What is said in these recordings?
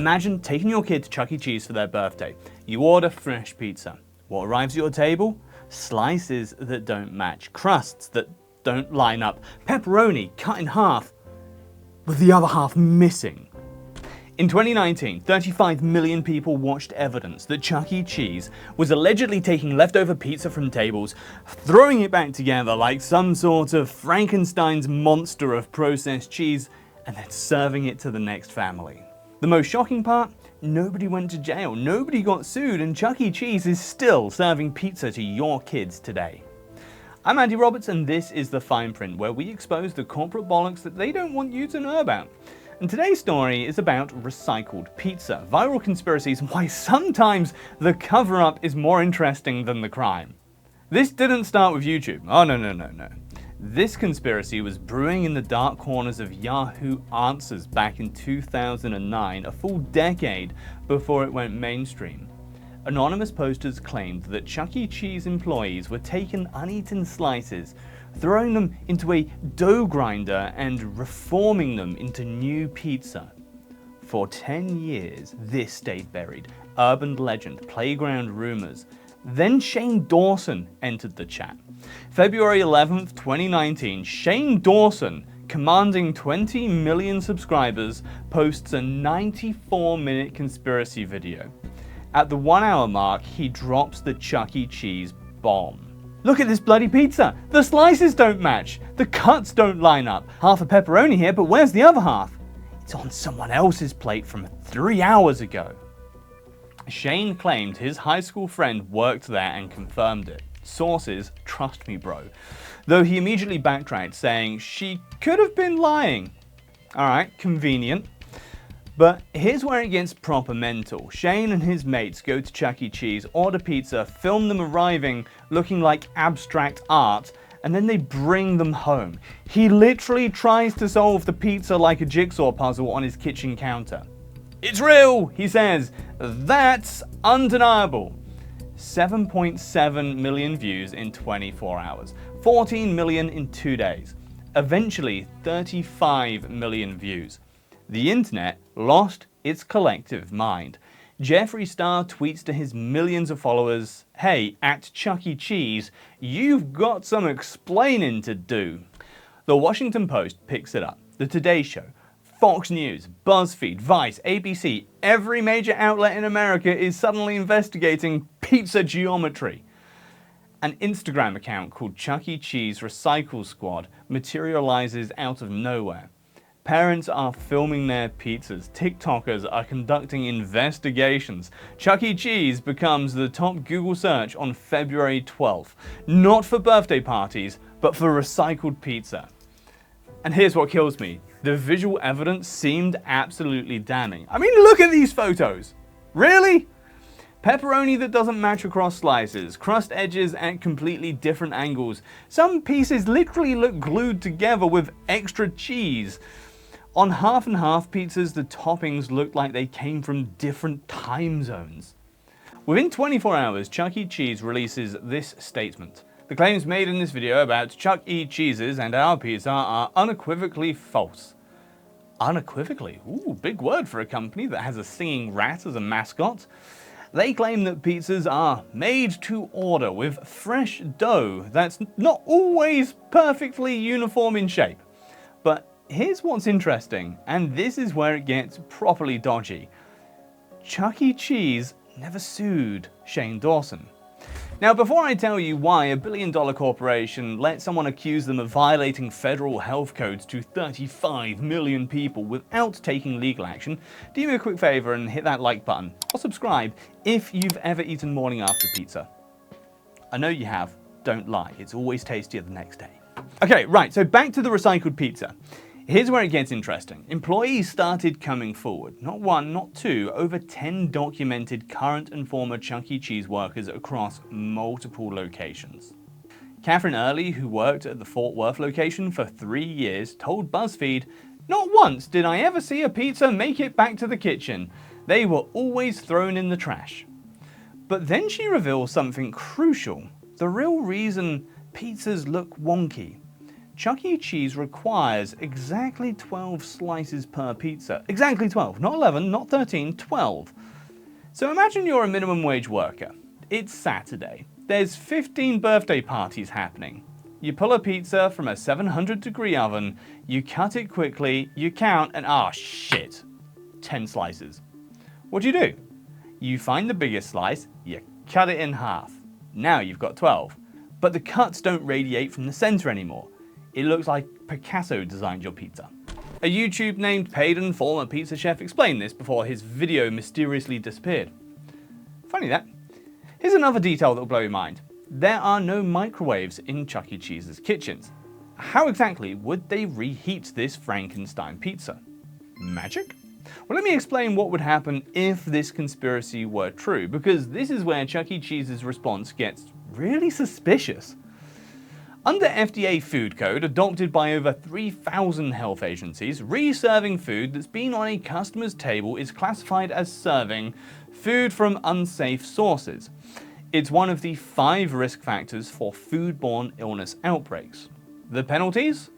Imagine taking your kid to Chuck E. Cheese for their birthday. You order fresh pizza. What arrives at your table? Slices that don't match, crusts that don't line up, pepperoni cut in half with the other half missing. In 2019, 35 million people watched evidence that Chuck E. Cheese was allegedly taking leftover pizza from tables, throwing it back together like some sort of Frankenstein's monster of processed cheese, and then serving it to the next family. The most shocking part? Nobody went to jail, nobody got sued, and Chuck E. Cheese is still serving pizza to your kids today. I'm Andy Roberts, and this is The Fine Print, where we expose the corporate bollocks that they don't want you to know about. And today's story is about recycled pizza, viral conspiracies, and why sometimes the cover-up is more interesting than the crime. This didn't start with YouTube. Oh, no. This conspiracy was brewing in the dark corners of Yahoo Answers back in 2009, a full decade before it went mainstream. Anonymous posters claimed that Chuck E. Cheese employees were taking uneaten slices, throwing them into a dough grinder and reforming them into new pizza. For 10 years, this stayed buried. Urban legend, playground rumors. Then Shane Dawson entered the chat. February 11th, 2019, Shane Dawson, commanding 20 million subscribers, posts a 94-minute conspiracy video. At the 1 hour mark, he drops the Chuck E. Cheese bomb. Look at this bloody pizza! The slices don't match! The cuts don't line up! Half a pepperoni here, but where's the other half? It's on someone else's plate from 3 hours ago. Shane claimed his high school friend worked there and confirmed it. Sources, trust me bro. Though he immediately backtracked, saying she could have been lying. Alright, convenient. But here's where it gets proper mental. Shane and his mates go to Chuck E. Cheese, order pizza, film them arriving looking like abstract art, and then they bring them home. He literally tries to solve the pizza like a jigsaw puzzle on his kitchen counter. It's real, he says. That's undeniable. 7.7 million views in 24 hours. 14 million in 2 days. Eventually, 35 million views. The internet lost its collective mind. Jeffree Star tweets to his millions of followers, "Hey, at Chuck E. Cheese, you've got some explaining to do." The Washington Post picks it up. The Today Show, Fox News, BuzzFeed, Vice, ABC, every major outlet in America is suddenly investigating pizza geometry. An Instagram account called Chuck E. Cheese Recycle Squad materializes out of nowhere. Parents are filming their pizzas. TikTokers are conducting investigations. Chuck E. Cheese becomes the top Google search on February 12th. Not for birthday parties, but for recycled pizza. And here's what kills me. The visual evidence seemed absolutely damning. I mean, look at these photos. Really? Pepperoni that doesn't match across slices, crust edges at completely different angles. Some pieces literally look glued together with extra cheese. On half and half pizzas, the toppings looked like they came from different time zones. Within 24 hours, Chuck E. Cheese releases this statement. The claims made in this video about Chuck E. Cheese's and our pizza are unequivocally false. Unequivocally? Ooh, big word for a company that has a singing rat as a mascot. They claim that pizzas are made to order with fresh dough that's not always perfectly uniform in shape. But here's what's interesting, and this is where it gets properly dodgy. Chuck E. Cheese never sued Shane Dawson. Now, before I tell you why a billion-dollar corporation let someone accuse them of violating federal health codes to 35 million people without taking legal action, do me a quick favor and hit that like button, or subscribe if you've ever eaten morning after pizza. I know you have, don't lie, it's always tastier the next day. Okay, right, so back to the recycled pizza. Here's where it gets interesting. Employees started coming forward. Not one, not two, over 10 documented current and former Chuck E. Cheese workers across multiple locations. Catherine Early, who worked at the Fort Worth location for 3 years, told BuzzFeed, "Not once did I ever see a pizza make it back to the kitchen. They were always thrown in the trash." But then she reveals something crucial. The real reason pizzas look wonky. Chuck E. Cheese requires exactly 12 slices per pizza. Exactly 12, not 11, not 13, 12. So imagine you're a minimum wage worker. It's Saturday. There's 15 birthday parties happening. You pull a pizza from a 700-degree oven, you cut it quickly, you count, and shit, 10 slices. What do? You find the biggest slice, you cut it in half. Now you've got 12. But the cuts don't radiate from the center anymore. It looks like Picasso designed your pizza. A YouTube named paid and former pizza chef explained this before his video mysteriously disappeared. Funny that. Here's another detail that will blow your mind. There are no microwaves in Chuck E. Cheese's kitchens. How exactly would they reheat this Frankenstein pizza? Magic? Well, let me explain what would happen if this conspiracy were true, because this is where Chuck E. Cheese's response gets really suspicious. Under FDA food code, adopted by over 3,000 health agencies, reserving food that's been on a customer's table is classified as serving food from unsafe sources. It's one of the 5 risk factors for foodborne illness outbreaks. The penalties?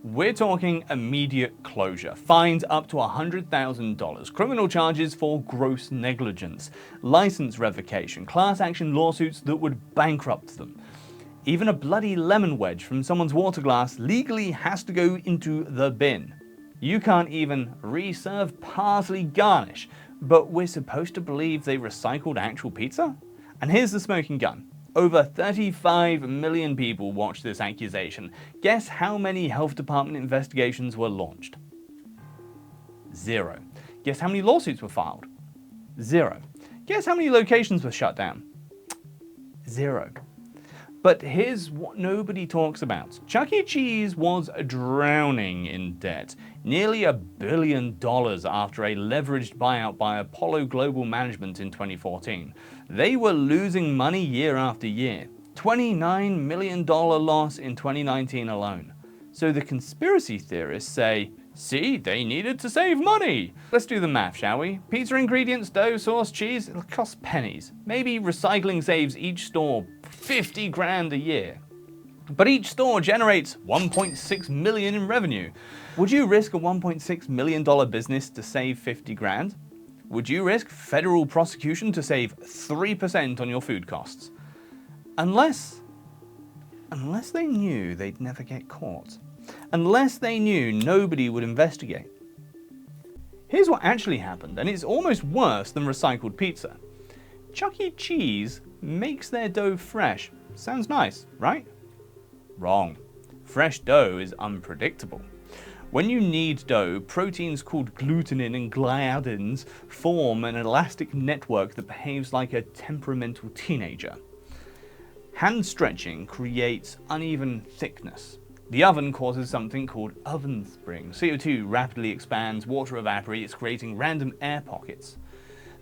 We're talking immediate closure, fines up to $100,000, criminal charges for gross negligence, license revocation, class action lawsuits that would bankrupt them. Even a bloody lemon wedge from someone's water glass legally has to go into the bin. You can't even reserve parsley garnish, but we're supposed to believe they recycled actual pizza? And here's the smoking gun. Over 35 million people watched this accusation. Guess how many health department investigations were launched? 0. Guess how many lawsuits were filed? 0. Guess how many locations were shut down? 0. But here's what nobody talks about. Chuck E. Cheese was drowning in debt, nearly $1 billion after a leveraged buyout by Apollo Global Management in 2014. They were losing money year after year. $29 million loss in 2019 alone. So the conspiracy theorists say, see, they needed to save money. Let's do the math, shall we? Pizza ingredients, dough, sauce, cheese, it'll cost pennies. Maybe recycling saves each store 50 grand a year. But each store generates 1.6 million in revenue. Would you risk a $1.6 million business to save 50 grand? Would you risk federal prosecution to save 3% on your food costs? Unless they knew they'd never get caught. Unless they knew nobody would investigate. Here's what actually happened, and it's almost worse than recycled pizza. Chuck E. Cheese makes their dough fresh. Sounds nice, right? Wrong. Fresh dough is unpredictable. When you knead dough, proteins called glutenin and gliadins form an elastic network that behaves like a temperamental teenager. Hand stretching creates uneven thickness. The oven causes something called oven spring. CO2 rapidly expands, water evaporates, creating random air pockets.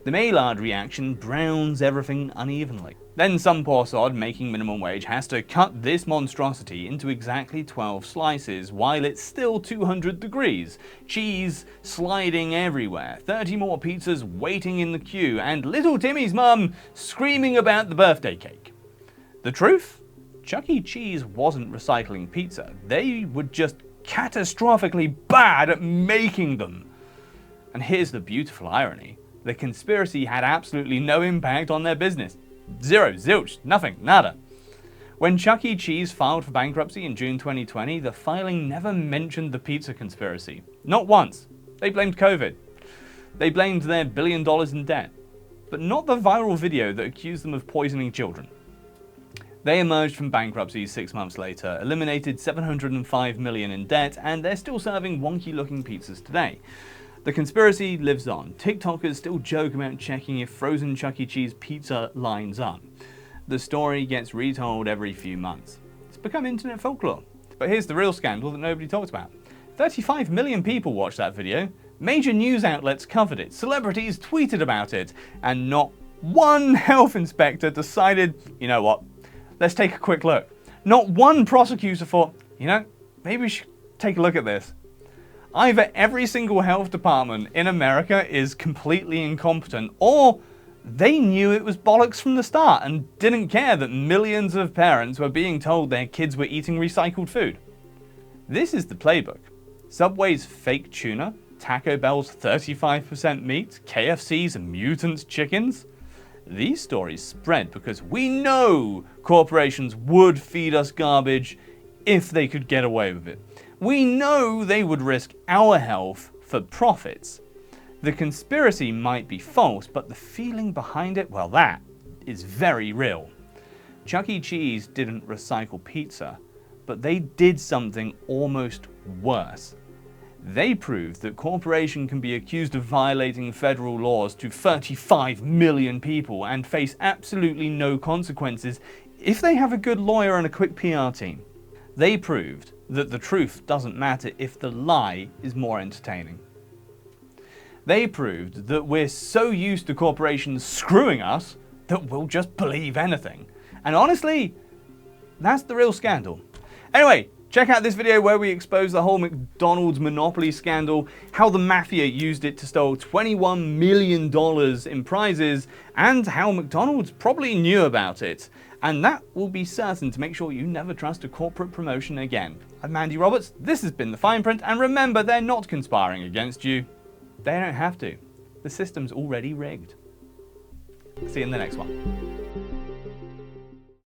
The Maillard reaction browns everything unevenly. Then some poor sod making minimum wage has to cut this monstrosity into exactly 12 slices while it's still 200 degrees. Cheese sliding everywhere, 30 more pizzas waiting in the queue, and little Timmy's mum screaming about the birthday cake. The truth? Chuck E. Cheese wasn't recycling pizza. They were just catastrophically bad at making them. And here's the beautiful irony. The conspiracy had absolutely no impact on their business. Zero, zilch, nothing, nada. When Chuck E. Cheese filed for bankruptcy in June 2020, the filing never mentioned the pizza conspiracy. Not once. They blamed COVID. They blamed their $1 billion in debt. But not the viral video that accused them of poisoning children. They emerged from bankruptcy 6 months later, eliminated $705 million in debt, and they're still serving wonky-looking pizzas today. The conspiracy lives on. TikTokers still joke about checking if frozen Chuck E. Cheese pizza lines up. The story gets retold every few months. It's become internet folklore. But here's the real scandal that nobody talks about. 35 million people watched that video. Major news outlets covered it. Celebrities tweeted about it. And not one health inspector decided, you know what? Let's take a quick look. Not one prosecutor thought, maybe we should take a look at this. Either every single health department in America is completely incompetent, or they knew it was bollocks from the start and didn't care that millions of parents were being told their kids were eating recycled food. This is the playbook. Subway's fake tuna, Taco Bell's 35% meat, KFC's mutant chickens. These stories spread because we know corporations would feed us garbage if they could get away with it. We know they would risk our health for profits. The conspiracy might be false, but the feeling behind it, well, that is very real. Chuck E. Cheese didn't recycle pizza, but they did something almost worse. They proved that corporation can be accused of violating federal laws to 35 million people and face absolutely no consequences if they have a good lawyer and a quick PR team. They proved that the truth doesn't matter if the lie is more entertaining. They proved that we're so used to corporations screwing us that we'll just believe anything. And honestly, that's the real scandal. Anyway, check out this video where we expose the whole McDonald's monopoly scandal, how the mafia used it to steal $21 million in prizes, and how McDonald's probably knew about it. And that will be certain to make sure you never trust a corporate promotion again. I'm Andy Roberts, this has been The Fine Print, and remember, they're not conspiring against you. They don't have to. The system's already rigged. See you in the next one.